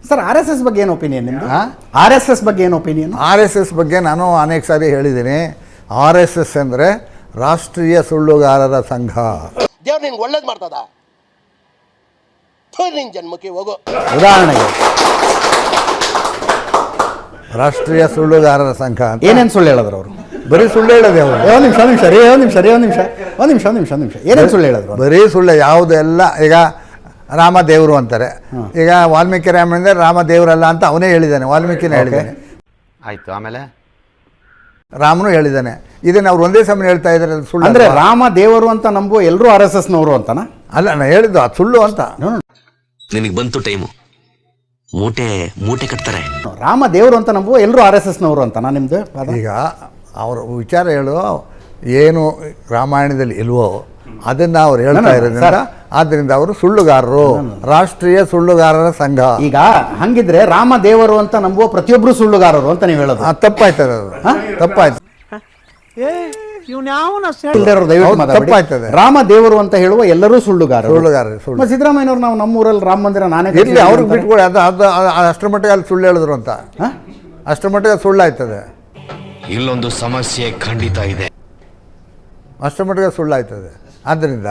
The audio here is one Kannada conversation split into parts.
ಸರ್ RSS ಬಗ್ಗೆ ಏನು ಒಪಿನಿಯನ್ ನಿಮ್ಮದು? RSS ಬಗ್ಗೆ ಏನು ಒಪಿನಿಯನ್? RSS ಬಗ್ಗೆ ನಾನು ಅನೇಕ ಸಾರಿ ಹೇಳಿದ್ದೀನಿ. RSS ಅಂದರೆ ರಾಷ್ಟ್ರೀಯ ಸುಳ್ಳುಗಾರರ ಸಂಘ. ದೇವ್ರು ನಿನ್ಗೆ ಒಳ್ಳೇದು ಮಾಡ್ತದ, ನಿನ್ ಜನ್ಮಕ್ಕೆ ಹೋಗೋ. ಉದಾಹರಣೆಗೆ ರಾಷ್ಟ್ರೀಯ ಸುಳ್ಳುಗಾರರ ಸಂಘ ಅಂತ ಏನೇನು ಸುಳ್ಳು ಹೇಳಿದ್ರು ಅವರು? ಬರೀ ಸುಳ್ಳು ಹೇಳೋದೇ ಅವರು. ಒಂದು ನಿಮಿಷ ಏನೇನು ಸುಳ್ಳು ಹೇಳಿದ್ರು? ಬರೀ ಸುಳ್ಳು ಯಾವುದೆಲ್ಲ. ಈಗ ರಾಮ ದೇವರು ಅಂತಾರೆ. ಈಗ ವಾಲ್ಮೀಕಿ ರಾಮಾಯಣದಲ್ಲಿ ರಾಮ ದೇವರಲ್ಲ ಅಂತ ಅವನೇ ಹೇಳಿದ್ದಾನೆ, ವಾಲ್ಮೀಕಿನೇ ಹೇಳಿದ್ದಾನೆ. ಆಯ್ತು, ಆಮೇಲೆ ರಾಮನು ಹೇಳಿದ್ದಾನೆ. ಇದನ್ನ ಅವ್ರು ಒಂದೇ ಸಮಯ ಹೇಳ್ತಾ ಇದ್ದಾರೆ. ಸುಳ್ಳು ಅಂದ್ರೆ ರಾಮ ದೇವರು ಅಂತ ನಂಬುವ ಎಲ್ಲರೂ RSS ನವರು ಅಂತನಾ? ಅಲ್ಲ, ನಾನು ಹೇಳಿದ್ದು ಅದು ಸುಳ್ಳು ಅಂತ. ನಿನಗೆ ಬಂತು ಟೈಮು, ಮೂಟೆ ಕಟ್ತಾರೆ. ರಾಮ ದೇವರು ಅಂತ ನಂಬುವ ಎಲ್ಲರೂ RSS ನವರು ಅಂತನಾ ನಿಮ್ದು? ಈಗ ಅವ್ರ ವಿಚಾರ ಹೇಳು, ಏನು ರಾಮಾಯಣದಲ್ಲಿ ಇಲ್ವೋ ಅದನ್ನು ಅವ್ರು ಹೇಳ್ತಾ ಇರೋದ್ರಿಂದ ಆದ್ದರಿಂದ ಅವರು ಸುಳ್ಳುಗಾರರು, ರಾಷ್ಟ್ರೀಯ ಸುಳ್ಳುಗಾರರ ಸಂಘ. ಈಗ ಹಂಗಿದ್ರೆ ರಾಮ ದೇವರು ಅಂತ ನಂಬುವ ಪ್ರತಿಯೊಬ್ಬರು ಸುಳ್ಳುಗಾರರು ಅಂತ ನೀವು ಹೇಳೋದು ತಪ್ಪಾಯ್ತದೆ. ಅದು ತಪ್ಪಾಯ್ತು. ತಪ್ಪಾಯ್ತದೆ. ರಾಮ ದೇವರು ಅಂತ ಹೇಳುವ ಎಲ್ಲರೂ ಸುಳ್ಳುಗಾರರು. ಸಿದ್ದರಾಮಯ್ಯನವರು ನಾವು ನಮ್ಮೂರಲ್ಲಿ ರಾಮ ಮಂದಿರ ನಾನೇ ಇರಲಿ, ಅವ್ರಿಗೆ ಬಿಟ್ಕೊಡಿ. ಅದು ಅಷ್ಟರ ಮಟ್ಟಿಗೆ ಅಲ್ಲಿ ಸುಳ್ಳು ಹೇಳಿದ್ರು ಅಂತ, ಅಷ್ಟರ ಮಟ್ಟಿಗೆ ಸುಳ್ಳಾಯ್ತದೆ. ಇಲ್ಲೊಂದು ಸಮಸ್ಯೆ ಖಂಡಿತ ಇದೆ, ಅಷ್ಟರ ಮಟ್ಟಿಗೆ ಸುಳ್ಳಾಯ್ತದೆ. ಆದ್ದರಿಂದ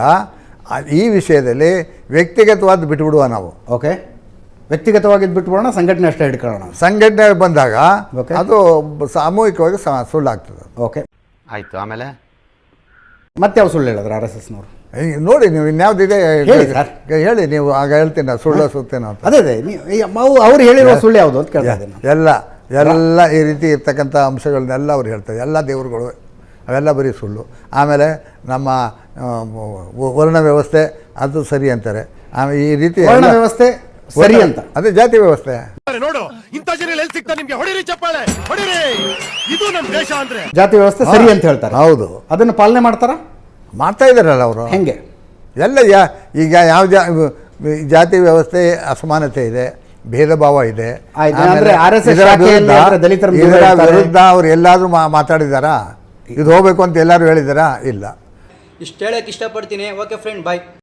ಈ ವಿಷಯದಲ್ಲಿ ವ್ಯಕ್ತಿಗತವಾದ ಬಿಟ್ಬಿಡುವ ನಾವು. ಓಕೆ, ವ್ಯಕ್ತಿಗತವಾಗಿದ್ದು ಬಿಟ್ಬಿಡೋಣ, ಸಂಘಟನೆ ಅಷ್ಟೇ ಹಿಡ್ಕೊಳ್ಳೋಣ. ಸಂಘಟನೆ ಬಂದಾಗ ಅದು ಸಾಮೂಹಿಕವಾಗಿ ಸುಳ್ಳಾಗ್ತದೆ. ಓಕೆ, ಆಯ್ತು, ಆಮೇಲೆ ಮತ್ತೆ ಯಾವ ಸುಳ್ಳು ಹೇಳಿದ್ರು RSS ನವರು? ನೋಡಿ, ನೀವು ಇನ್ಯಾವುದಿದೆ ಹೇಳಿ. ನೀವು ಆಗ ಹೇಳ್ತೀನಿ ಸುಳ್ಳು ಸುತ್ತೇನೋ ಅಂತ. ಅದೇ ಅವ್ರು ಹೇಳಿರುವ ಸುಳ್ಳು ಯಾವುದು ಅಂತ ಕೇಳ್ತಾ ಇದ್ದೀನಿ. ಎಲ್ಲ ಈ ರೀತಿ ಇರ್ತಕ್ಕಂಥ ಅಂಶಗಳನ್ನೆಲ್ಲ ಅವ್ರು ಹೇಳ್ತಾರೆ. ಎಲ್ಲ ದೇವರುಗಳು ಅವೆಲ್ಲ ಬರೀ ಸುಳ್ಳು. ಆಮೇಲೆ ನಮ್ಮ ವರ್ಣ ವ್ಯವಸ್ಥೆ ಅದು ಸರಿ ಅಂತಾರೆ. ಆಮೇಲೆ ಈ ರೀತಿ ವರ್ಣ ವ್ಯವಸ್ಥೆ ಸರಿ ಅಂತ, ಅದೇ ಜಾತಿ ವ್ಯವಸ್ಥೆ. ನೋಡು, ಇಂಥ ಜನ ಎಲ್ಲಿ ಸಿಗ್ತಾ ನಿಮ್ಗೆ? ಹೊಡಿರಿ ಚಪ್ಪಾಳೆ, ಹೊಡಿರಿ. ಇದು ನಮ್ಮ ದೇಶ ಅಂದ್ರೆ ಜಾತಿ ವ್ಯವಸ್ಥೆ ಸರಿ ಅಂತ ಹೇಳ್ತಾರೆ. ಹೌದು, ಅದನ್ನು ಪಾಲನೆ ಮಾಡ್ತಾ ಇದ್ದಾರಲ್ಲ ಅವರು. ಹೆಂಗೆ? ಎಲ್ಲ ಈಗ ಯಾವ ಜಾತಿ ವ್ಯವಸ್ಥೆ ಅಸಮಾನತೆ ಇದೆ, ಭೇದ ಭಾವ ಇದೆ. ಇದರ ವಿರುದ್ಧ ಅವ್ರು ಎಲ್ಲಾದ್ರೂ ಮಾತಾಡಿದಾರಾ? ಇದು ಹೋಗ್ಬೇಕು ಅಂತ ಎಲ್ಲರೂ ಹೇಳಿದಾರಾ? ಇಲ್ಲ. ಇಷ್ಟು ಹೇಳಕ್ಕೆ ಇಷ್ಟಪಡ್ತೀನಿ. ಓಕೆ ಫ್ರೆಂಡ್, ಬಾಯ್.